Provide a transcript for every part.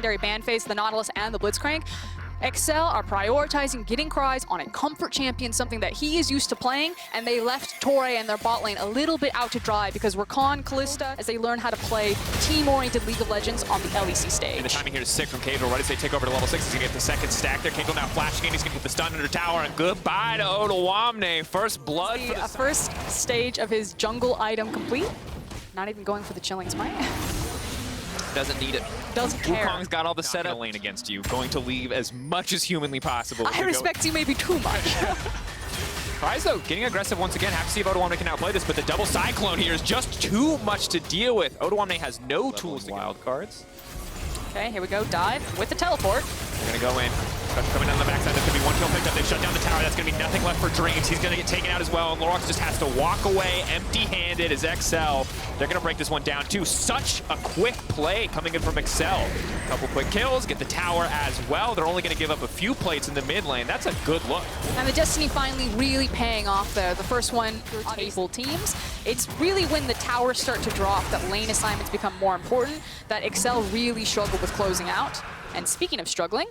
ban phase, the Nautilus and the Blitzcrank, Excel are prioritizing getting Cries on a comfort champion, something that he is used to playing, and they left Torre and their bot lane a little bit out to dry because Rakan, Kalista, as they learn how to play team-oriented League of Legends on the LEC stage. And the timing here is sick from KazaLoLL. Right as they take over to level 6, he's going to get the second stack there. KazaLoLL now flashing in. He's going to get the stun under tower, and goodbye to Odoamne. First blood for the first stage of his jungle item complete. Not even going for the Chilling Smite. Doesn't need it. Doesn't care. Wukong's got all the setup lane against you, going to leave as much as humanly possible. I respect you maybe too much. Cries, though, getting aggressive once again. Have to see if Odoamne can outplay this, but the double Cyclone here is just too much to deal with. Odoamne has no tools to wild cards. Okay, here we go. Dive with the teleport. They're going to go in. Coming down the backside, there's going to be one kill picked up. They've shut down the tower. That's going to be nothing left for Dreams. He's going to get taken out as well, and Lorax just has to walk away empty-handed as XL. They're going to break this one down, too. Such a quick play coming in from XL. A couple quick kills, get the tower as well. They're only going to give up a few plates in the mid lane. That's a good look. And the Destiny finally really paying off there. The first one through table teams. It's really when the towers start to drop that lane assignments become more important, that XL really struggle with closing out. And speaking of struggling,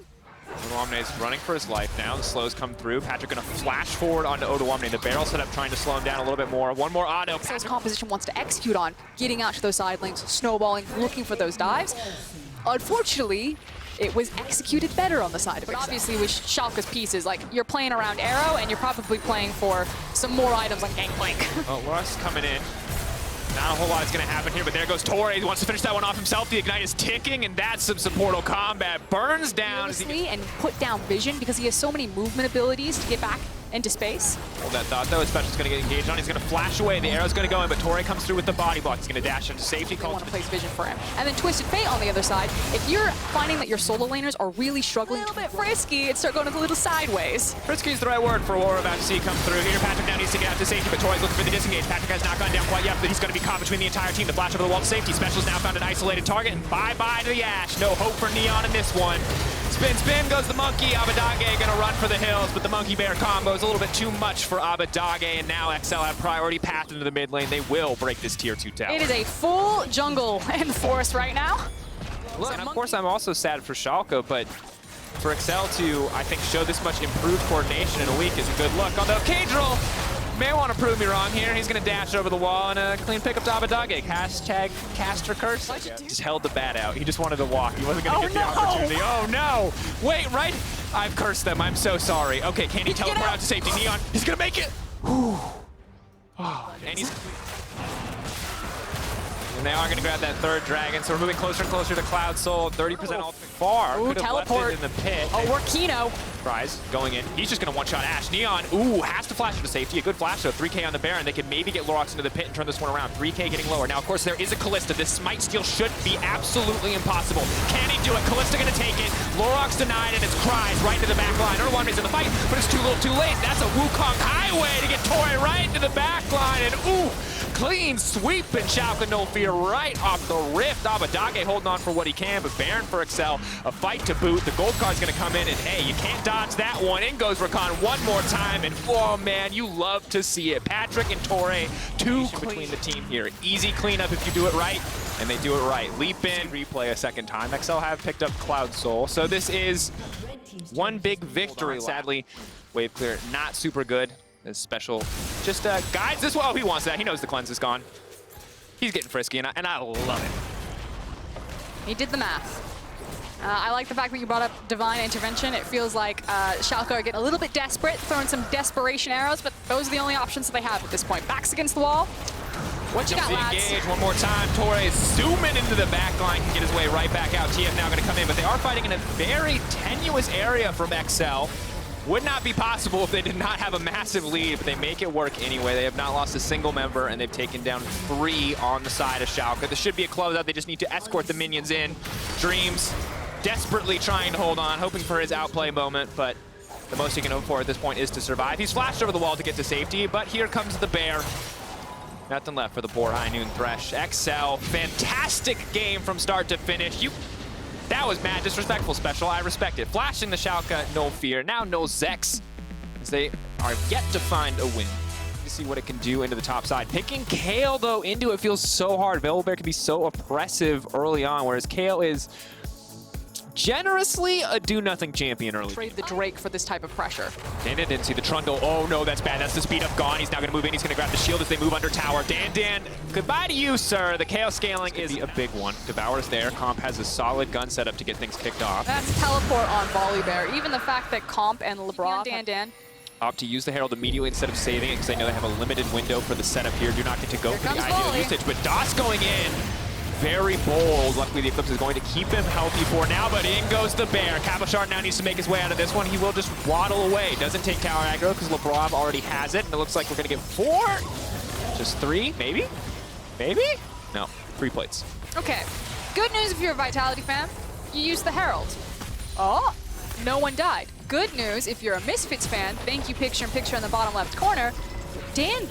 Odoamne is running for his life now. The slows come through. Patrick going to flash forward onto Odoamne. The barrel set up trying to slow him down a little bit more. One more auto. Excel's composition wants to execute on getting out to those side lanes, snowballing, looking for those dives. Unfortunately, it was executed better on the side of it. Obviously, with Schalke's pieces, like, you're playing around Arrow, and you're probably playing for some more items like Gangplank. Oh, Lorax coming in. Not a whole lot is going to happen here, but there goes Torre. He wants to finish that one off himself. The Ignite is ticking, and that's some supportal combat. Burns down. And put down vision because he has so many movement abilities to get back into space. Hold that thought, though. Special's going to get engaged on. He's going to flash away. The arrow's going to go in, but Torre comes through with the body block. He's going to dash into safety. I want to place vision for him. And then Twisted Fate on the other side. If you're finding that your solo laners are really struggling, a little bit frisky, and start going a little sideways. Frisky is the right word for what we're about to see come through here. Patrick now needs to get out to safety, but Torre's looking for the disengage. Patrick has not gone down quite yet, but he's going to be caught between the entire team. The flash over the wall to safety. Special's now found an isolated target, and bye-bye to the Ashe. No hope for Neon in this one. Spin, spin goes the monkey. Abadage going to run for the hills, but the monkey bear combo is a little bit too much for Abadage, and now XL have priority path into the mid lane. They will break this tier 2 tower. It is a full jungle and forest right now. Look, and of course, I'm also sad for Schalke, but for XL to, I think, show this much improved coordination in a week is a good look. Although Kadril may want to prove me wrong here. He's going to dash over the wall and a clean pickup to Abadage. Hashtag caster curse. Just held the bat out. He just wanted to walk. He wasn't going to get the opportunity. Oh, no. Wait, right? I've cursed them. I'm so sorry. Okay, can he teleport out to safety? Neon, he's going to make it. Whew. Oh, and he's... And they are going to grab that third dragon, so we're moving closer and closer to Cloud Soul. 30% ultimate far. Ooh, could have left it in the pit. Oh, we're Kino. Cries going in. He's just going to one-shot Ashe. Neon, ooh, has to flash into safety. A good flash, though. 3K on the Baron. They can maybe get Lorax into the pit and turn this one around. 3K getting lower. Now, of course, there is a Kalista. This smite steal should be absolutely impossible. Can he do it? Kalista going to take it. Lorax denied, and it's Cries right into the back line. Odoamne's in the fight, but it's too little too late. That's a Wukong highway to get Torre right into the back line, and ooh, clean sweep, and Schalke no fear right off the rift. Abadage holding on for what he can, but Baron for XL, a fight to boot. The gold card's going to come in, and hey, you can't dodge that one. In goes Rakan one more time, and oh man, you love to see it. Patrick and Torre, two between the team here. Easy cleanup if you do it right, and they do it right. Leap in, replay a second time. XL have picked up Cloud Soul, so this is one big victory. Sadly, wave clear not super good. This special just guides this well. He wants that. He knows the cleanse is gone. He's getting frisky, and I love it. He did the math. I like the fact that you brought up Divine Intervention. It feels like Schalke are getting a little bit desperate, throwing some desperation arrows, but those are the only options that they have at this point. Backs against the wall. What you got, lads? Engage one more time. Torre is zooming into the back line, can get his way right back out. TF now going to come in, but they are fighting in a very tenuous area from XL. Would not be possible if they did not have a massive lead, but they make it work anyway. They have not lost a single member, and they've taken down 3 on the side of Schalke. This should be a closeout. They just need to escort the minions in. Dreams desperately trying to hold on, hoping for his outplay moment, but the most he can hope for at this point is to survive. He's flashed over the wall to get to safety, but here comes the bear. Nothing left for the poor High Noon Thresh. XL, fantastic game from start to finish. That was mad disrespectful, Special. I respect it. Flashing the Schalke, no fear. Now no Zex, as they are yet to find a win. To see what it can do into the top side. Picking Kale, though, into it feels so hard. Veilbear can be so oppressive early on, whereas Kale is generously a do-nothing champion early. Trade the Drake for this type of pressure. Dan didn't see the trundle. Oh no, that's bad. That's the speed up gone. He's now going to move in. He's going to grab the shield as they move under tower. Dan, goodbye to you, sir. The chaos scaling is a big one. Devour's there. Comp has a solid gun setup to get things kicked off. That's teleport on Volley Bear. Even the fact that Comp and LeBron Dan opt to use the Herald immediately instead of saving it because they know they have a limited window for the setup here. Do not get to go for the ideal usage, but DOS going in. Very bold. Luckily, the Eclipse is going to keep him healthy for now, but in goes the Bear. KazaLoLLCShighlights now needs to make his way out of this one. He will just waddle away. Doesn't take tower aggro because LeBron already has it, and it looks like we're going to get 4? Just 3, maybe? Maybe? No, 3 plates. Okay, good news if you're a Vitality fan, you use the Herald. Oh, no one died. Good news if you're a Misfits fan, thank you picture-in-picture in the bottom left corner, Dan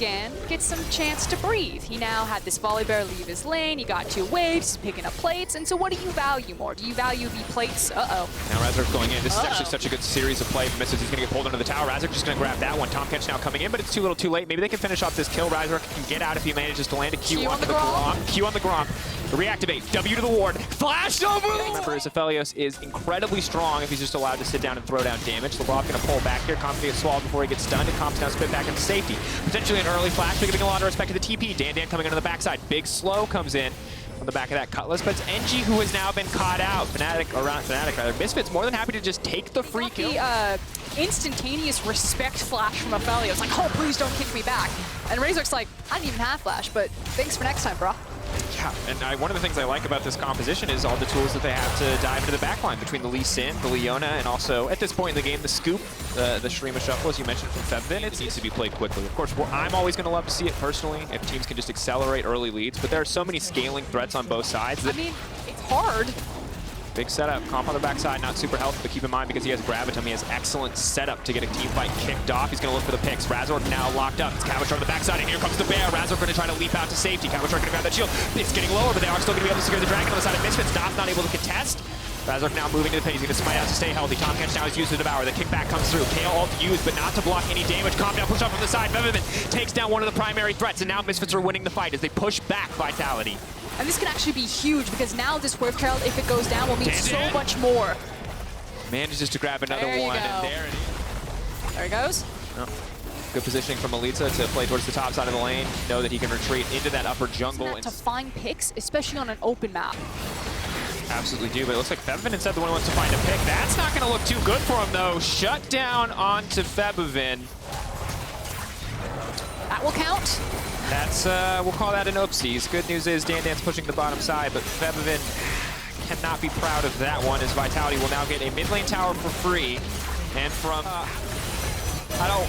gets some chance to breathe. He now had this Volley Bear leave his lane, he got 2 waves, he's picking up plates, and so what do you value more? Do you value the plates? Uh-oh. Now Razor's going in. This is actually such a good series of play. Misses, he's going to get pulled under the tower. Razor just going to grab that one. Tomcatch now coming in, but it's too little too late. Maybe they can finish off this kill. Razor can get out if he manages to land a Q on the Grom. Q on the Grom. Reactivate. W to the ward. Flash over! Remember, Aphelios is incredibly strong if he's just allowed to sit down and throw down damage. LeBron going to pull back here. Comp's going to get swallowed before he gets stunned, and Comp's now spit back into safety. Potentially an early flash, but giving a lot of respect to the TP. Dan coming onto the backside. Big slow comes in on the back of that Cutlass, but it's NG who has now been caught out. Fnatic, Misfits more than happy to just take the free kill. The instantaneous respect flash from Aphelios. Like, oh, please don't kick me back. And Razor's like, I didn't even have flash, but thanks for next time, bro. Yeah, and one of the things I like about this composition is all the tools that they have to dive into the backline between the Lee Sin, the Leona, and also, at this point in the game, the Scoop, the Shrima Shuffle, as you mentioned, from Fevvin. It needs to be played quickly. Of course, I'm always going to love to see it personally if teams can just accelerate early leads, but there are so many scaling threats on both sides. I mean, it's hard. Big setup. Comp on the backside, not super healthy, but keep in mind because he has Gravitum, he has excellent setup to get a team fight kicked off. He's going to look for the picks. Razor now locked up. It's KazaLoLLCShighlights on the backside, and here comes the Bear. Razor going to try to leap out to safety. KazaLoLLCShighlights going to grab that shield. It's getting lower, but they are still going to be able to secure the Dragon on the side of Misfits. Not able to contest. Razor now moving to the pit. He's going to smite out to stay healthy. Tomcatch now is used to devour. The kickback comes through. KO ult used, but not to block any damage. Comp now push up from the side. Fevvin takes down one of the primary threats, and now Misfits are winning the fight as they push back Vitality. And this can actually be huge because now this Swift Herald, if it goes down, will mean so much more. Manages to grab another one, and there it is. There he goes. Oh. Good positioning from Melitza to play towards the top side of the lane. Know that he can retreat into that upper jungle. And to find picks, especially on an open map. Absolutely do, but it looks like Fevvin instead the one who wants to find a pick. That's not going to look too good for him, though. Shut down onto Fevvin. That will count. That's, we'll call that an oopsies. Good news is Dan's pushing the bottom side, but Fevvin cannot be proud of that one, as Vitality will now get a mid lane tower for free. And from, all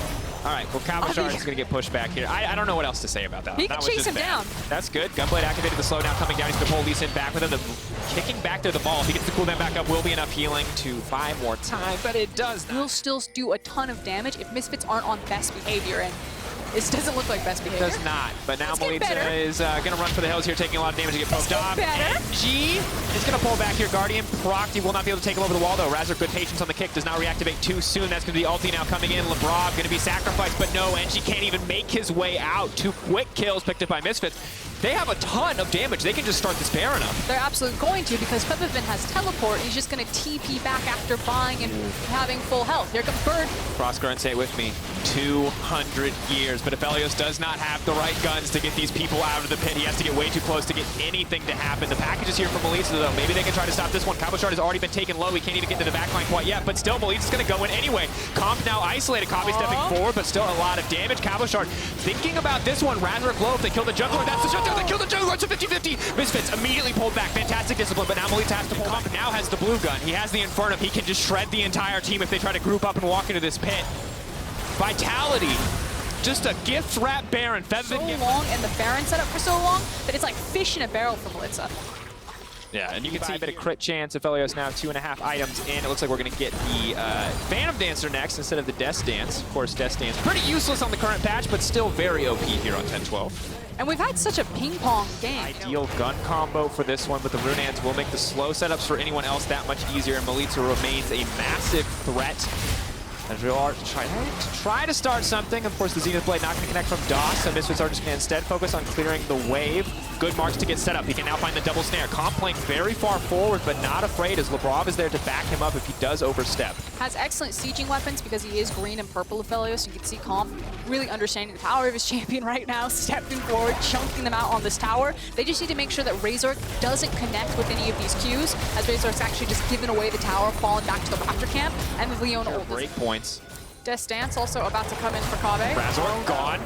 right, well, KazaLoLLCShighlights is going to get pushed back here. I don't know what else to say about that. He can chase him down. That's good. Gunblade activated the slow now coming down. He's going to pull Lee Sin back with him. Kicking back to the ball. If he gets the cooldown back up, will be enough healing to buy more time, but it does not. Will still do a ton of damage if Misfits aren't on best behavior, and this doesn't look like best behavior. It does not, but now Melitza is going to run for the hills here, taking a lot of damage to get poked off. GenG is going to pull back here. Guardian procced. He will not be able to take him over the wall, though. Razor, good patience on the kick, does not reactivate too soon. That's going to be ulti now coming in. LeBron going to be sacrificed, but no, GenG can't even make his way out. 2 quick kills picked up by Misfits. They have a ton of damage. They can just start this Baron up. They're absolutely going to, because Fevvin has teleport, and he's just going to TP back after buying and having full health. Here comes Bird. Crossguard, say it with me. 200 years, but Aphelios does not have the right guns to get these people out of the pit. He has to get way too close to get anything to happen. The package is here for Melitza, though. Maybe they can try to stop this one. KazaLoLLCShighlights has already been taken low. He can't even get to the backline quite yet, but still, Melitza's going to go in anyway. Comp now isolated. Copy stepping forward, but still a lot of damage. KazaLoLLCShighlights thinking about this one. Razor glow if they kill the jungler. That's the shutdown. They kill the jungler. It's a 50-50. Misfits immediately pulled back. Fantastic discipline, but now Melitza has to pull back. Now has the blue gun. He has the Inferno. He can just shred the entire team if they try to group up and walk into this pit. Vitality, just a gift wrap Baron. Fevvin so long, and the Baron set up for so long that it's like fish in a barrel for Melitza. Yeah, and you can see a bit of crit chance. Aphelios now 2.5 items in. It looks like we're going to get the Phantom Dancer next instead of the Death Dance. Of course, Death Dance pretty useless on the current patch, but still very OP here on 10-12. And we've had such a ping-pong game. Ideal gun combo for this one, but the Runaans will make the slow setups for anyone else that much easier, and Melitza remains a massive threat. As we are try to start something. Of course, the Zenith Blade not going to connect from DOS, so Misfits are just going to instead focus on clearing the wave. Good marks to get set up. He can now find the double snare. Comp playing very far forward, but not afraid as Labrov is there to back him up if he does overstep. Has excellent sieging weapons because he is green and purple Aphelios. You can see Comp really understanding the power of his champion right now, stepping forward, chunking them out on this tower. They just need to make sure that Razor doesn't connect with any of these Qs, as Razor's actually just given away the tower, falling back to the Raptor camp, and the Leona ult. Break points. Death Dance also about to come in for Kave. Razor gone.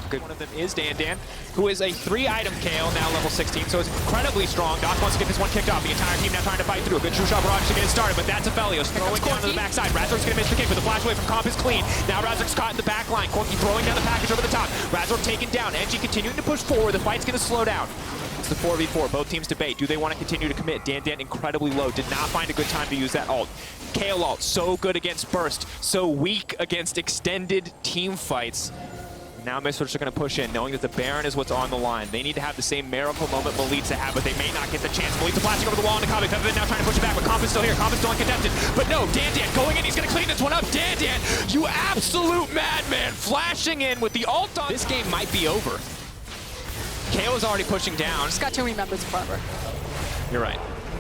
Good. One of them is Dan, who is a 3-item KO, now level 16, so it's incredibly strong. Doc wants to get this one kicked off. The entire team now trying to fight through. A good true shot barrage to get it started, but that's Aphelios throwing down to the backside. Razor's going to miss the kick, but the flash away from Comp is clean. Now Razor's caught in the back line. Corky throwing down the package over the top. Razor taken down. NG continuing to push forward. The fight's going to slow down. It's the 4v4. Both teams debate. Do they want to continue to commit? Dan incredibly low. Did not find a good time to use that ult. KO ult, so good against burst, so weak against extended team fights. Now Misfits are going to push in, knowing that the Baron is what's on the line. They need to have the same miracle moment Melitza had, but they may not get the chance. Melitza flashing over the wall into Kave. Kave now trying to push it back, but Comp is still here. Comp is still uncontested. But no, Dan going in. He's going to clean this one up. Dan, you absolute madman, flashing in with the ult on. This game might be over. KO is already pushing down. Just got too many members forever. You're right.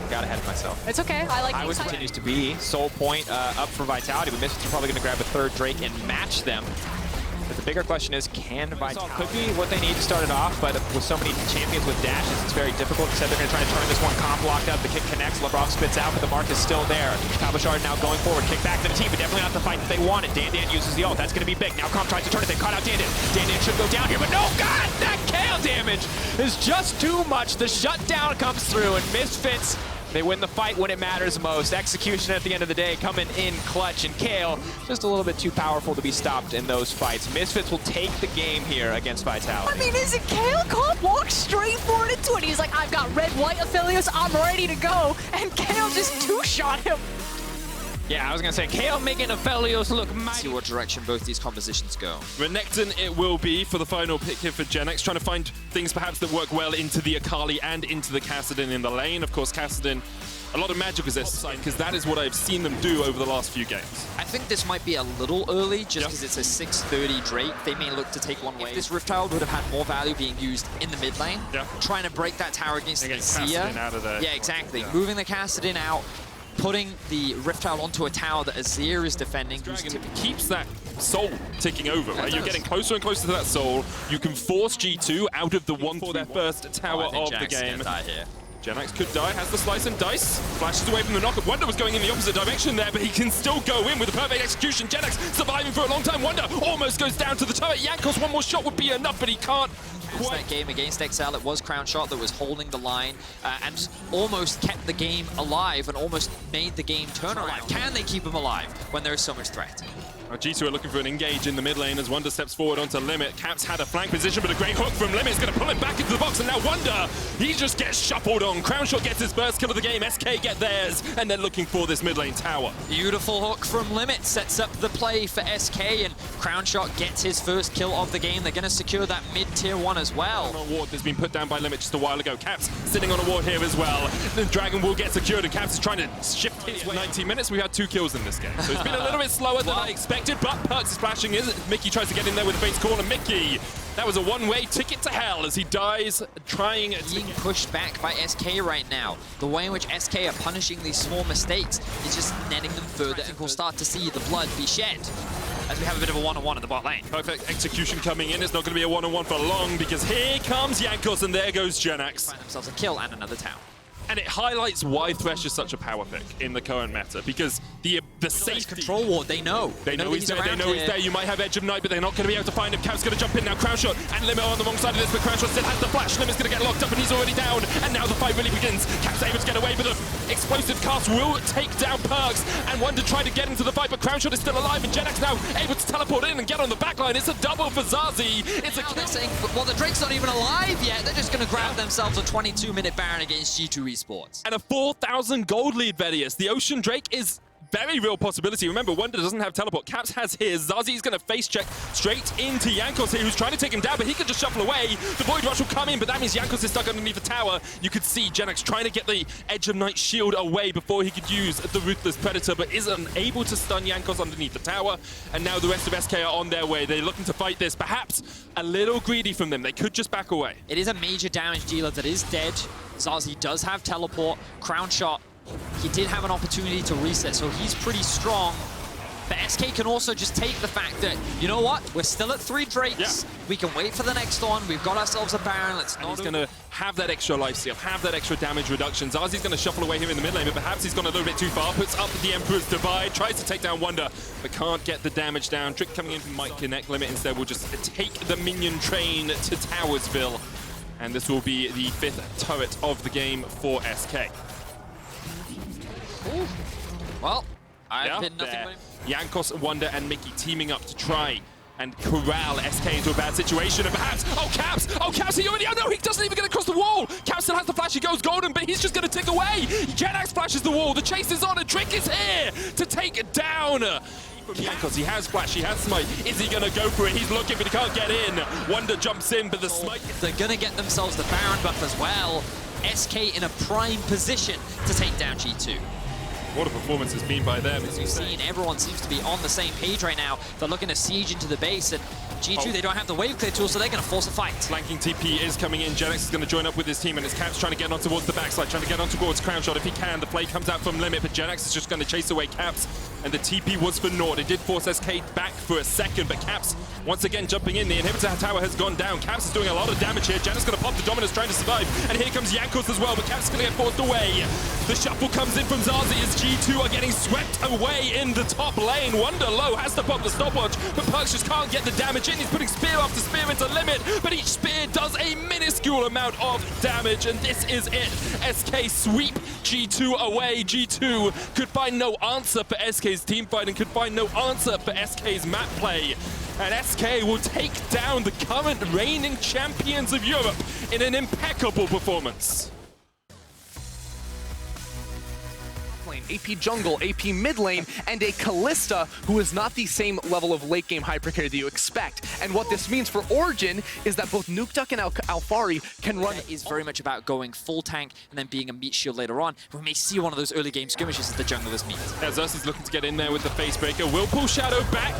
Got ahead of myself. It's okay. I like the continues to be Soul Point up for Vitality, but Misfits are probably going to grab a third Drake and match them. But the bigger question is, can Vitality... Could be what they need to start it off, but with so many champions with dashes, it's very difficult. Instead, they're going to try to turn this one. Comp locked up, the kick connects, Labrov spits out, but the mark is still there. KazaLoLLCShighlights now going forward, kick back to the team, but definitely not the fight that they wanted. Dan uses the ult, that's going to be big. Now Comp tries to turn it, they caught out Dan. Dan should go down here, but no, God, that KO damage is just too much. The shutdown comes through, and Misfits, they win the fight when it matters most. Execution at the end of the day coming in clutch, and Kale just a little bit too powerful to be stopped in those fights. Misfits will take the game here against Vitality. I mean, is it Kale? Comp walks straight forward into it. He's like, I've got red-white Aphelios, I'm ready to go. And Kale just two-shot him. Yeah, I was going to say, Kale making Aphelios look mighty. See what direction both these compositions go. Renekton it will be for the final pick here for GenX, trying to find things perhaps that work well into the Akali and into the Kassadin in the lane. Of course, Kassadin, a lot of magic is their side, because that is what I've seen them do over the last few games. I think this might be a little early, just because it's a 6:30 Drake. They may look to take one away. If this Rift Tile would have had more value being used in the mid lane, trying to break that tower against the Seer. Out of there. Yeah, exactly. Moving the Kassadin out, putting the Rift Tile onto a tower that Azir is defending. Dragon keeps that soul ticking over, right? You're getting closer and closer to that soul. You can force G2 out of the one for their first tower of the game. GenX could die, has the slice and dice, flashes away from the knock-up. Wonder was going in the opposite direction there, but he can still go in with a perfect execution. GenX surviving for a long time. Wonder almost goes down to the turret. Jankos, one more shot would be enough, but he can't quite. That game against XL, it was Crown Shot that was holding the line and just almost kept the game alive and almost made the game turn around. Can they keep him alive when there is so much threat? G2 are looking for an engage in the mid lane as Wonder steps forward onto Limit. Caps had a flank position, but a great hook from Limit is going to pull him back into the box, and now Wonder, he just gets shuffled on. Crownshot gets his first kill of the game, SK get theirs, and they're looking for this mid lane tower. Beautiful hook from Limit sets up the play for SK, and Crownshot gets his first kill of the game. They're going to secure that mid-tier 1 as well. A ward has been put down by Limit just a while ago. Caps sitting on a ward here as well. The Dragon will get secured, and Caps is trying to shift his way. 19 minutes, we've had 2 kills in this game, so it's been a little bit slower than I expected, but Perks is flashing in. Mickey tries to get in there with a base call, and Mickey, that was a one-way ticket to hell as he dies trying to... Being pushed back by SK right now. The way in which SK are punishing these small mistakes is just netting them further, and we'll start to see the blood be shed as we have a bit of a one-on-one in the bot lane. Perfect execution coming in. It's not going to be a one-on-one for long, because here comes Jankos, and there goes GenX. Find themselves a kill and another tower. And it highlights why Thresh is such a power pick in the current meta, because the safety... Control ward, they know. They know he's there, they know he's there. You might have Edge of Night, but they're not going to be able to find him. Cap's going to jump in now. Crownshot and Limit on the wrong side of this, but Crownshot still has the flash. Limit's going to get locked up, and he's already down. And now the fight really begins. Cap's able to get away, but the explosive cast will take down Perks. And Wonder tried to get into the fight, but Crownshot is still alive, and GenX now able to teleport in and get on the backline. It's a double for Zazie. It's a kill. Saying, well, the Drake's not even alive yet. They're just going to grab themselves a 22-minute Baron against G2 Esports. And a 4,000 gold lead, Vedius. The Ocean Drake is very real possibility. Remember, Wonder doesn't have teleport. Caps has his. Zazi's going to face check straight into Jankos here, who's trying to take him down, but he can just shuffle away. The Void Rush will come in, but that means Jankos is stuck underneath the tower. You could see GenG trying to get the Edge of Night shield away before he could use the Ruthless Predator, but isn't able to stun Jankos underneath the tower. And now the rest of SK are on their way. They're looking to fight this. Perhaps a little greedy from them. They could just back away. It is a major damage dealer that is dead. Zazi does have teleport, crown shot. He did have an opportunity to reset, so he's pretty strong. But SK can also just take the fact that, you know what, we're still at 3 Drakes. Yeah. We can wait for the next one. We've got ourselves a Baron. Let's not. He's going to have that extra lifesteal, have that extra damage reduction. Zazi's going to shuffle away here in the mid lane, but perhaps he's gone a little bit too far. Puts up the Emperor's Divide, tries to take down Wonder, but can't get the damage down. Trick coming in from Might Connect Limit instead will just take the minion train to Towersville. And this will be the 5th turret of the game for SK. Ooh. Well, I've been nothing but... Jankos, Wonder, and Mickey teaming up to try and corral SK into a bad situation. And perhaps, oh, Caps, he already, oh no, he doesn't even get across the wall. Caps still has the flash, he goes golden, but he's just going to tick away. GenG flashes the wall, the chase is on, and Trick is here to take it down. Jankos, he has flash, he has smite. Is he going to go for it? He's looking, but he can't get in. Wonder jumps in, but the smite... They're going to get themselves the Baron buff as well. SK in a prime position to take down G2. What a performance has been by them. As we've seen, everyone seems to be on the same page right now. They're looking to siege into the base, and G2, they don't have the wave clear tool, so they're going to force a fight. Flanking TP is coming in. GenG is going to join up with his team, and it's Caps trying to get on towards the backside, trying to get on towards Crown Shot if he can. The play comes out from Limit, but GenG is just going to chase away Caps, and the TP was for naught. It did force SK back for a second, but Caps once again jumping in. The inhibitor tower has gone down. Caps is doing a lot of damage here. GenG's going to pop the Dominus, trying to survive, and here comes Jankos as well, but Caps is going to get forced away. The shuffle comes in from Zazi as G2 are getting swept away in the top lane. Wonder low has to pop the stopwatch, but Perks just can't get the damage in. He's putting spear after spear into Limit, but each spear does a minuscule amount of damage, and this is it. SK sweep G2 away. G2 could find no answer for SK's team fight and could find no answer for SK's map play. And SK will take down the current reigning champions of Europe in an impeccable performance. AP jungle, AP mid lane, and a Kalista who is not the same level of late game hypercarry that you expect. And what this means for Origin is that both Nukeduck and Alphari can run... Is very much about going full tank and then being a meat shield later on. We may see one of those early game skirmishes as the junglers meet. Yeah, Xerxes looking to get in there with the Facebreaker. Will pull Shadow back.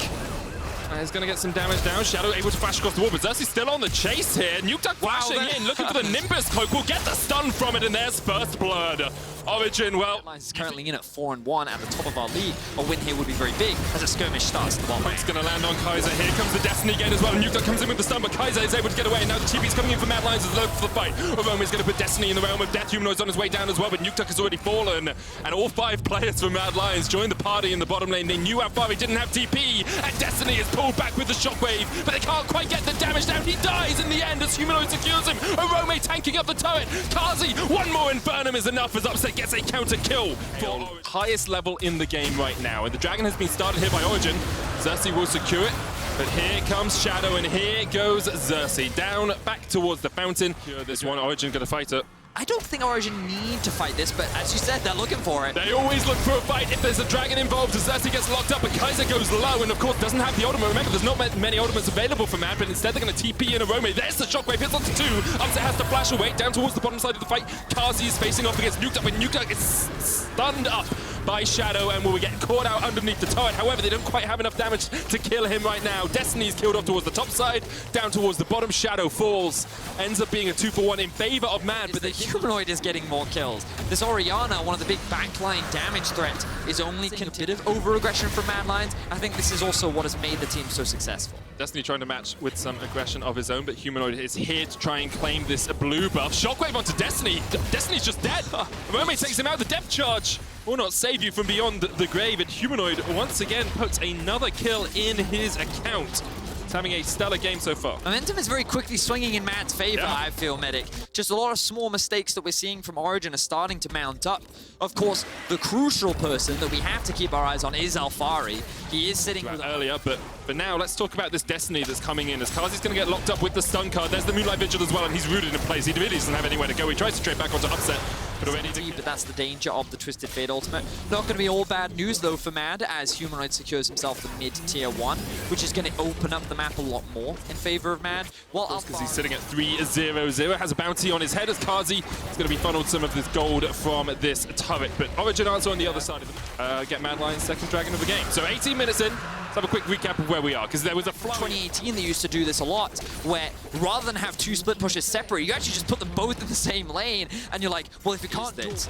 He's going to get some damage down. Shadow able to flash across the wall, but Xerxes still on the chase here. Nukeduck flashing in, looking for the Nimbus cloak. Will get the stun from it, and there's first blood. Origin, well... is currently in at 4-1 at the top of our league. A win here would be very big as a skirmish starts the bottom lane. It's going to land on Kaiser. Here comes the Destiny Gate as well. Nukeduck comes in with the stun, but Kaiser is able to get away. And now the TP's coming in from Mad Lions as low for the fight. Aroma is going to put Destiny in the realm of death. Humanoid's on his way down as well, but Nukeduck has already fallen. And all 5 players from Mad Lions joined the party in the bottom lane. They knew Alphari didn't have TP, and Destiny is pulled back with the shockwave, but they can't quite get the damage down. He dies in the end as Humanoid secures him. Arome tanking up the turret. Kazi, one more Infernum is enough as Upset gets a counter kill. For highest level in the game right now, and the Dragon has been started here by Origin. Xerxes will secure it, but here comes Shadow, and here goes Xerxes down back towards the fountain. This one, Origin gonna fight it. I don't think Origin need to fight this, but as you said, they're looking for it. They always look for a fight if there's a Dragon involved. Xerxes gets locked up, but Kaiser goes low, and of course doesn't have the ultimate. Remember, there's not many ultimates available for Mad, but instead they're going to TP in Arome. There's the shockwave, hits onto 2. Upset has to flash away down towards the bottom side of the fight. Kazi is facing off against Nukeduck, but Nukeduck is stunned up by Shadow and will get caught out underneath the turret. However, they don't quite have enough damage to kill him right now. Destiny's killed off towards the top side, down towards the bottom. Shadow falls, ends up being a 2-for-1 in favor of Mad, but the Humanoid is getting more kills. This Orianna, one of the big backline damage threats, is only a bit of over-aggression from Mad Lions. I think this is also what has made the team so successful. Destiny trying to match with some aggression of his own, but Humanoid is here to try and claim this blue buff. Shockwave onto Destiny. Destiny's just dead. Rome takes him out. The depth charge will not save you from beyond the grave, and Humanoid once again puts another kill in his account. He's having a stellar game so far. Momentum is very quickly swinging in Mad's favor, I feel, Medic. Just a lot of small mistakes that we're seeing from Origin are starting to mount up. Of course, the crucial person that we have to keep our eyes on is Alphari. He is sitting with earlier, but now let's talk about this Destiny that's coming in, as Kazi's going to get locked up with the stun card. There's the Moonlight Vigil as well, and he's rooted in place. He really doesn't have anywhere to go. He tries to trade back onto Upset, deep, but that's the danger of the Twisted Fate ultimate. Not going to be all bad news though for Mad, as Humanoid secures himself the mid-tier 1, which is going to open up the map a lot more in favor of Mad. Well, because he's sitting at 3-0-0, has a bounty on his head as Kazi is going to be funneled some of this gold from this turret. But Origin also on the other side of the get Mad Lion's second dragon of the game. So 18 minutes in. Let's have a quick recap of where we are, because there was a 2018 they used to do this a lot, where rather than have 2 split pushes separate, you actually just put them both in the same lane, and you're like, well, if you can't do this,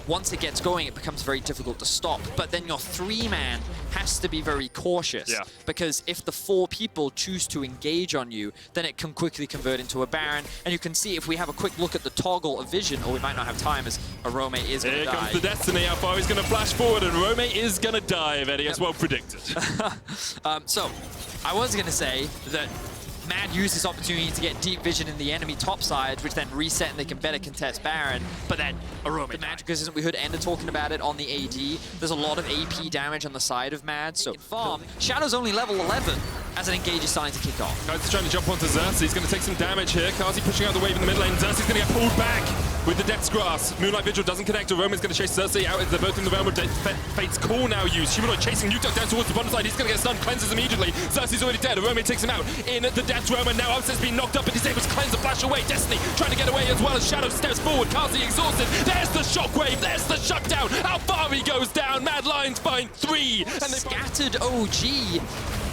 once it gets going, it becomes very difficult to stop. But then your 3-man has to be very cautious, because if the 4 people choose to engage on you, then it can quickly convert into a Baron. And you can see if we have a quick look at the toggle of vision, or we might not have time, as Arome is going to die. Here comes the Destiny. How far he's going to flash forward, and Arome is going to die, Eddie, as well predicted. So, I was going to say that Mad used this opportunity to get deep vision in the enemy top side, which then reset and they can better contest Baron. But then Arome, the magic is, we heard Ender talking about it on the AD. There's a lot of AP damage on the side of Mad, so farm. Shadow's only level 11 as an engage is starting to kick off. Kazi's trying to jump onto Xerxes. He's going to take some damage here. Kazi pushing out the wave in the mid lane. Xerxes going to get pulled back with the Depth's Grasp. Moonlight Vigil doesn't connect. Aroma's going to chase Xerxes out as they're both in the realm of Fate's Call now used. Humanoid chasing Nuke down towards the bottom side. He's going to get stunned. Cleanses immediately. Xerxes already dead. Arome takes him out in the Death Realm, and now Upset's been knocked up, but he's able to cleanse the flash away. Destiny trying to get away as well as Shadow steps forward. Kazi exhausted. There's the shockwave. There's the shutdown. How far he goes down. Mad Lions find 3. And they scattered OG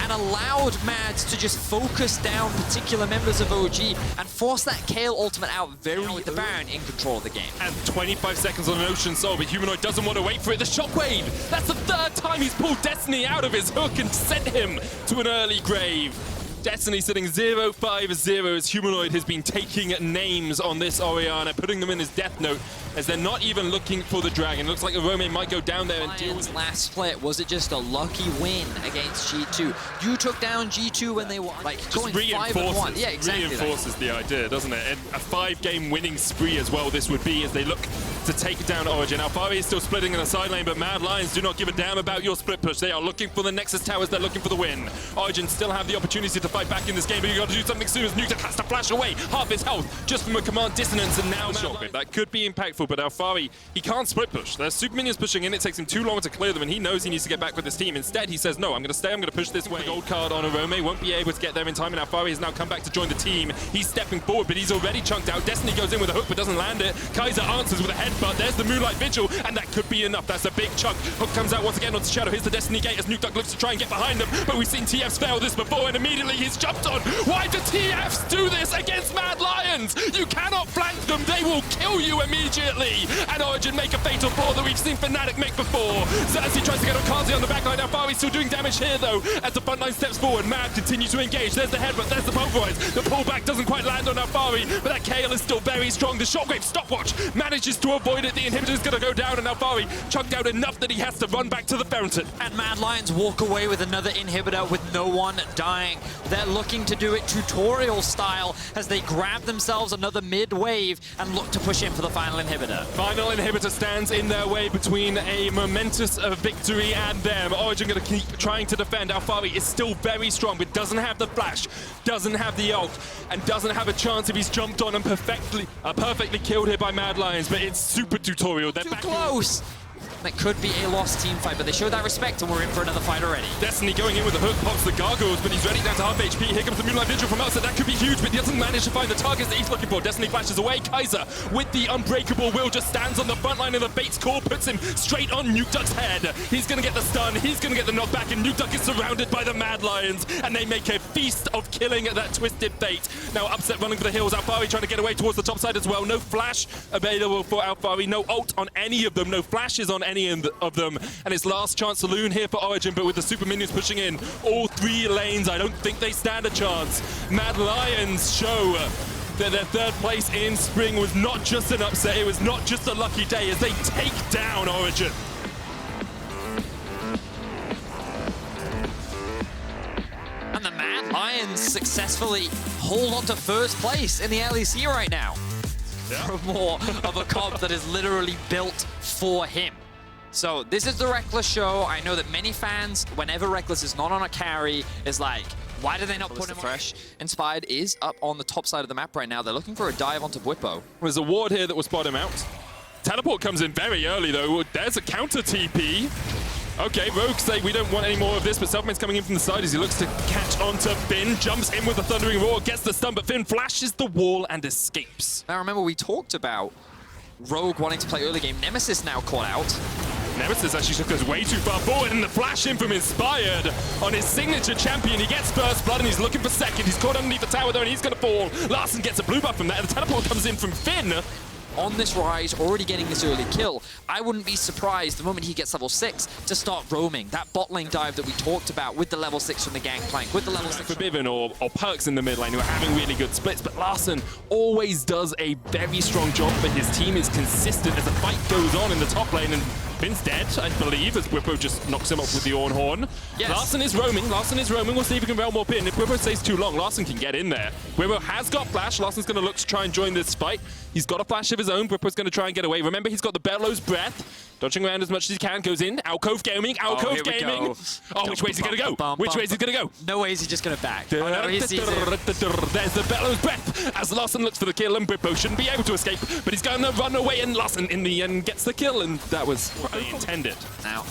and allowed Mads to just focus down particular members of OG and force that Kale ultimate out very with the Baron in control of the game. And 25 seconds on an Ocean Soul, but Humanoid doesn't want to wait for it. The shockwave! That's the 3rd time he's pulled Destiny out of his hook and sent him to an early grave. Destiny sitting 0-5-0 as Humanoid has been taking names on this Orianna, putting them in his death note as they're not even looking for the dragon. Looks like Arome might go down there and deal with it. Last split, was it just a lucky win against G2? You took down G2 when they won, like going 5-1. Yeah, exactly. Reinforces the idea, doesn't it? And a 5-game winning spree as well this would be as they look to take down Origin. Alfari is still splitting in the side lane, but Mad Lions do not give a damn about your split push. They are looking for the Nexus Towers. They're looking for the win. Origin still have the opportunity to fight back in this game, but you got to do something soon as Nuke has to flash away half his health just from a command dissonance, and now Shockwave. That could be impactful, but Alfari, he can't split push. There's super minions pushing in. It takes him too long to clear them, and he knows he needs to get back with his team. Instead, he says, no, I'm going to stay. I'm going to push this way. Gold card on Arome. Won't be able to get there in time, and Alfari has now come back to join the team. He's stepping forward, but he's already chunked out. Destiny goes in with a hook, but doesn't land it. Kaiser answers with a headbutt. There's the Moonlight Vigil, and that could be enough. That's a big chunk. Hook comes out once again onto Shadow. Here's the Destiny Gate as Nuke looks to try and get behind them, but we've seen TFs fail this before, and immediately he's jumped on. Why do TFs do this against Mad Lions? You cannot flank them. They will kill you immediately. And Origin make a fatal flaw that we've seen Fnatic make before. Xerxes tries to get on Kazi on the backline. Alfari's still doing damage here, though, as the frontline steps forward. Mad continues to engage. There's the headbutt. There's the pulverize. The pullback doesn't quite land on Alfari, but that Kale is still very strong. The Shockwave stopwatch manages to avoid it. The inhibitor is going to go down, and Alfari chunked out enough that he has to run back to the fountain. And Mad Lions walk away with another inhibitor with no one dying. They're looking to do it tutorial style as they grab themselves another mid wave and look to push in for the final inhibitor. Final inhibitor stands in their way between a momentous victory and them. Origin going to keep trying to defend. Alfari is still very strong, but doesn't have the flash, doesn't have the ult, and doesn't have a chance if he's jumped on and perfectly killed here by Mad Lions. But it's super tutorial. They're too back close. That could be a lost team fight, but they showed that respect, and we're in for another fight already. Destiny going in with a hook, pops the gargoyles, but he's ready down to half HP. Here comes the Moonlight Vigil from Upset. That could be huge, but he doesn't manage to find the targets that he's looking for. Destiny flashes away. Kaiser, with the unbreakable will, just stands on the front line of the Fate's Call, puts him straight on Nuke head. He's going to get the stun, he's going to get the knockback, and Nuke is surrounded by the Mad Lions, and they make a feast of killing that Twisted Fate. Now Upset running for the hills. Alfari trying to get away towards the top side as well. No flash available for Alfari, no ult on any of them, no flashes on any of them. And his last chance saloon here for Origin, but with the super minions pushing in all 3 lanes, I don't think they stand a chance. Mad Lions show that their 3rd place in spring was not just an upset, it was not just a lucky day as they take down Origin. And the Mad Lions successfully hold on to 1st place in the LEC right now. Yeah. For more of a comp that is literally built for him. So this is the Reckless show. I know that many fans, whenever Reckless is not on a carry, is like, why do they not put him fresh? Inspired is up on the top side of the map right now. They're looking for a dive onto Bwipo. There's a ward here that will spot him out. Teleport comes in very early, though. There's a counter TP. Okay, Rogue say we don't want any more of this, but Selfmade's coming in from the side as he looks to catch onto Finn, jumps in with a Thundering Roar, gets the stun, but Finn flashes the wall and escapes. Now remember, we talked about Rogue wanting to play early game. Nemesis now caught out. Nemesis actually just goes way too far forward, and the flash in from Inspired on his signature champion. He gets first blood, and he's looking for second. He's caught underneath the tower, though, and he's going to fall. Larssen gets a blue buff from that, and the teleport comes in from Finn. On this rise, already getting this early kill. I wouldn't be surprised the moment he gets level 6 to start roaming. That bot lane dive that we talked about with the level 6 from the Gangplank, with the level 6 for Bivin or Perks in the mid lane who are having really good splits, but Larssen always does a very strong job, but his team is consistent as the fight goes on in the top lane, and Finn's dead, I believe, as Whippo just knocks him off with the Orn Horn. Yes. Larssen is roaming. We'll see if he can realm warp in. If Whippo stays too long, Larssen can get in there. Whippo has got flash. Larssen's going to look to try and join this fight. He's got a flash of his own. Whippo's going to try and get away. Remember, he's got the Bellows Breath. Dodging around as much as he can, goes in. Alcove Gaming, Alcove Gaming. Oh, which way is he going to go? Which way is he going to go? No way is he just going to back. Oh, no, he sees it. There's the Bellows Breath as Larssen looks for the kill, and Whippo shouldn't be able to escape, but he's going to run away, and Larssen in the end gets the kill, and that was what they intended. Now,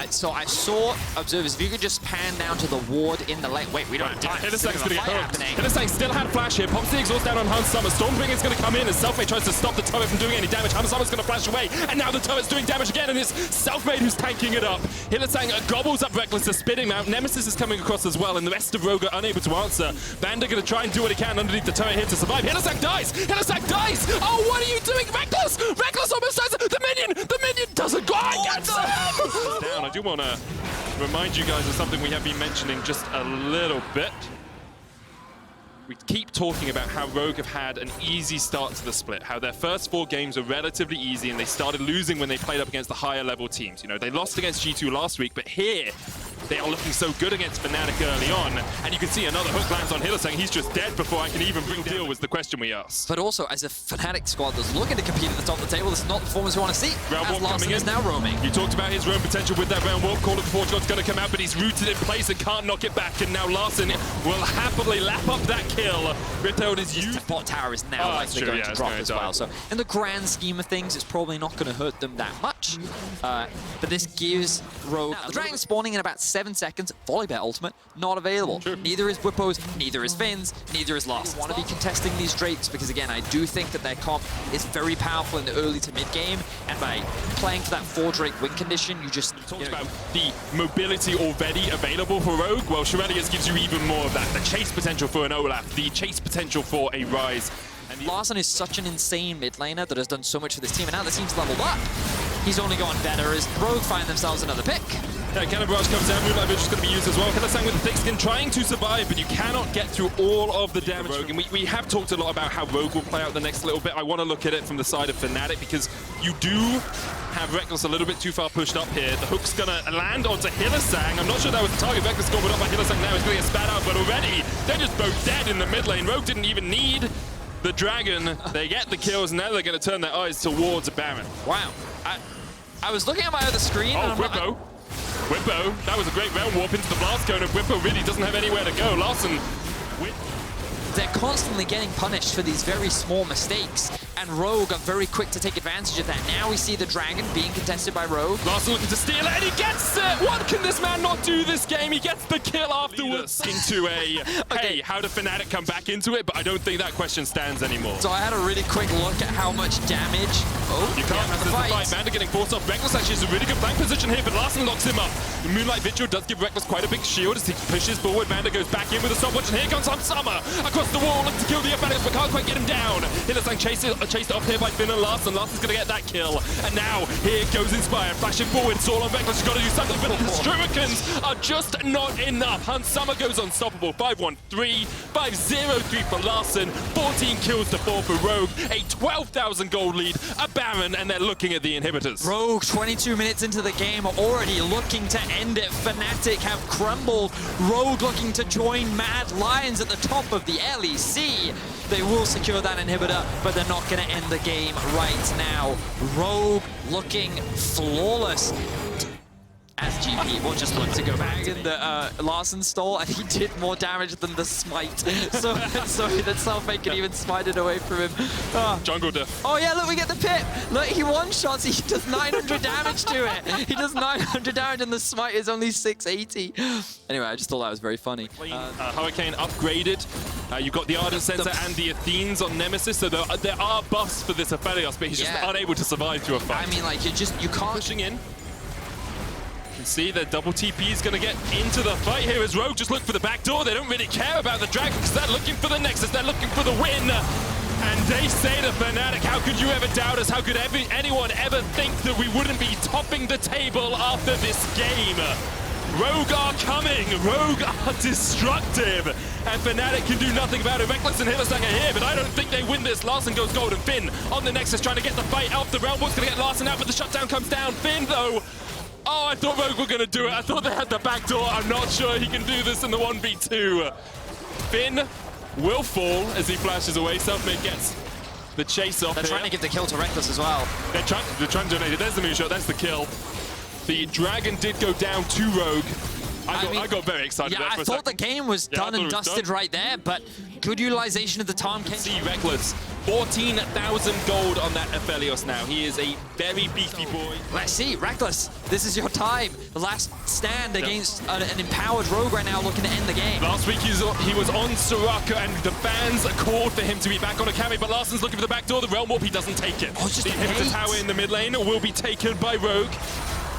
so I saw observers. If you could just pan down to the ward in the lane. Wait, we don't have time. Hillesang's going to get hooked. Hillesang still had flash here. Pops the exhaust down on Hans Summer. Stormbringer's going to come in as Selfmade tries to stop the turret from doing any damage. Hans Summer's going to flash away, and now the turret's doing damage again, and it's Selfmade who's tanking it up. Hillesang gobbles up Reckless, the spitting mount. Nemesis is coming across as well, and the rest of Rogue are unable to answer. Vander going to try and do what he can underneath the turret here to survive. Hillesang dies! Hillesang dies! Oh, what are you doing? Reckless! Reckless almost dies! The minion doesn't go! Down. I do want to remind you guys of something we have been mentioning just a little bit. We keep talking about how Rogue have had an easy start to the split, how their first 4 games are relatively easy, and they started losing when they played up against the higher level teams. You know, they lost against G2 last week, but here they are looking so good against Fnatic early on, and you can see another hook lands on Hillesang. He's just dead before I can even bring deal was the question we asked. But also, as a Fnatic squad that's looking to compete at the top of the table, this is not the performance we want to see. Round warp coming in. Is now roaming. You talked about his roam potential with that round warp. Call of the Forge God's going to come out, but he's rooted in place and can't knock it back, and now Larssen will happily lap up that kill. His bot tower is now likely going to drop as well. So in the grand scheme of things, it's probably not going to hurt them that much. But this gives Rogue... Now, the dragon spawning in about 7 seconds. Volleybet ultimate, not available. True. Neither is Whippo's, neither is Finn's, neither is Lost. Want to be contesting these Drakes because, again, I do think that their comp is very powerful in the early to mid game. And by playing for that 4 Drake win condition, you just... Talked about the mobility already available for Rogue. Well, Shirelius gives you even more of that. The chase potential for an Olaf, the chase potential for a Rise. And Larssen is such an insane mid laner that has done so much for this team, and now the team's leveled up. He's only gotten better as Rogue find themselves another pick. Yeah, Cannon Barrage comes down, Moonlight Vigil's going to be used as well. Hillesang with the thick skin trying to survive, but you cannot get through all of the damage. Rogue. And we have talked a lot about how Rogue will play out the next little bit. I want to look at it from the side of Fnatic because you do have Reckless a little bit too far pushed up here. The hook's going to land onto Hillesang. I'm not sure that was the target. Reckless got up by Hillesang now. He's going to get spat out, but already they're just both dead in the mid lane. Rogue didn't even need the dragon. They get the kills, and now they're going to turn their eyes towards Baron. Wow. I was looking at my other screen. Oh, Whippo. Whippo, that was a great round warp into the blast cone, and Whippo really doesn't have anywhere to go. Larssen. They're constantly getting punished for these very small mistakes, and Rogue are very quick to take advantage of that. Now we see the dragon being contested by Rogue. Larssen looking to steal it, and he gets it! What can this man not do this game? He gets the kill afterwards. Into a, hey, how do Fnatic come back into it? But I don't think that question stands anymore. So I had a really quick look at how much damage. Oh, you can't miss the fight. Vander getting forced off. Reckless actually is a really good flank position here, but Larssen locks him up. The Moonlight Vigil does give Reckless quite a big shield as he pushes forward. Vander goes back in with a stopwatch, and here comes Hans Summer across the wall, looking to kill the Aphanics, but can't quite get him down. Hillesang chased off here by Finn and Larssen. Larssen's going to get that kill. And now, here goes Inspire, flashing forward. Saul on Reckless, he's got to do something, but the Strumikins are just not enough. Hans Summer goes unstoppable. 5-1-3, 5-0-3 for Larssen, 14 kills to 4 for Rogue, a 12,000 gold lead, a Baron, and they're looking at the inhibitors. Rogue, 22 minutes into the game, already looking to end it. Fnatic have crumbled. Rogue looking to join Mad Lions at the top of the LEC. They will secure that inhibitor, but they're not going to end the game right now. Rogue looking flawless. as GP will just look to go back in the Larson stall, and he did more damage than the smite. So that Selfmade can even smite it away from him. Oh. Jungle diff. Oh yeah, look, we get the pit. Look, he one-shots, he does 900 damage to it. He does 900 damage and the smite is only 680. Anyway, I just thought that was very funny. Hurricane upgraded. You've got the Ardent Sensor and the Athenes on Nemesis, so there are buffs for this Aphelios, but he's just unable to survive through a fight. I mean, like, you can't... Pushing in. You can see the double TP is going to get into the fight here as Rogue just look for the back door. They don't really care about the Dragon because they're looking for the Nexus. They're looking for the win. And they say to Fnatic, how could you ever doubt us? How could anyone ever think that we wouldn't be topping the table after this game? Rogue are coming. Rogue are destructive. And Fnatic can do nothing about it. Reckless and Hillersang are here, but I don't think they win this. Larson goes gold and Finn on the Nexus trying to get the fight out. The Realm War's going to get Larson out, but the shutdown comes down. Finn, though, oh, I thought Rogue were going to do it. I thought they had the back door. I'm not sure he can do this in the 1v2. Finn will fall as he flashes away. Selfmade gets the chase off. They're trying to give the kill to Reckless as well. They're trying to donate it. There's the moonshot. That's the kill. The Dragon did go down to Rogue. I got very excited. Yeah, I thought the game was done and dusted right there, but good utilization of the Tom King. See Reckless, 14,000 gold on that Aphelios now. He is a very beefy boy. Let's see, Reckless, this is your time. The last stand against an empowered Rogue right now looking to end the game. Last week he was on Soraka and the fans called for him to be back on Akami, but Larson's looking for the back door. The Realm Warp, he doesn't take it. Oh, just the inhibitor tower in the mid lane will be taken by Rogue.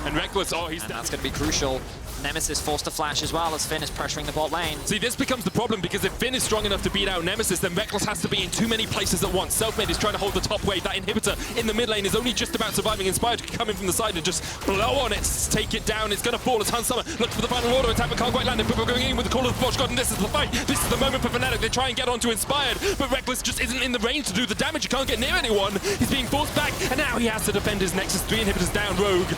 And Reckless, he's down. That's going to be crucial. Nemesis forced to flash as well as Finn is pressuring the bot lane. See, this becomes the problem because if Finn is strong enough to beat out Nemesis, then Reckless has to be in too many places at once. Selfmade is trying to hold the top wave. That inhibitor in the mid lane is only just about surviving. Inspired can come in from the side and just blow on it, take it down. It's going to fall as Hans Summer looks for the final order attack, but can't quite land it. People going in with the call of the Forge God, and this is the fight. This is the moment for Fnatic. They try and get onto Inspired, but Reckless just isn't in the range to do the damage. He can't get near anyone. He's being forced back, and now he has to defend his Nexus. 3 inhibitors down. Rogue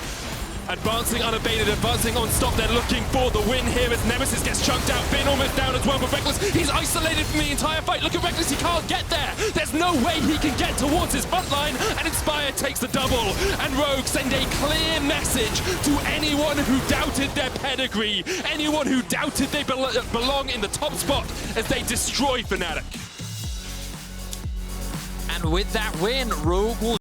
advancing unabated, advancing on stop. They're looking for the win here as Nemesis gets chunked out. Finn almost down as well, but Reckless, he's isolated from the entire fight. Look at Reckless, he can't get there. There's no way he can get towards his front line, and Inspire takes the double. And Rogue send a clear message to anyone who doubted their pedigree, anyone who doubted they belong in the top spot as they destroy Fnatic. And with that win, Rogue will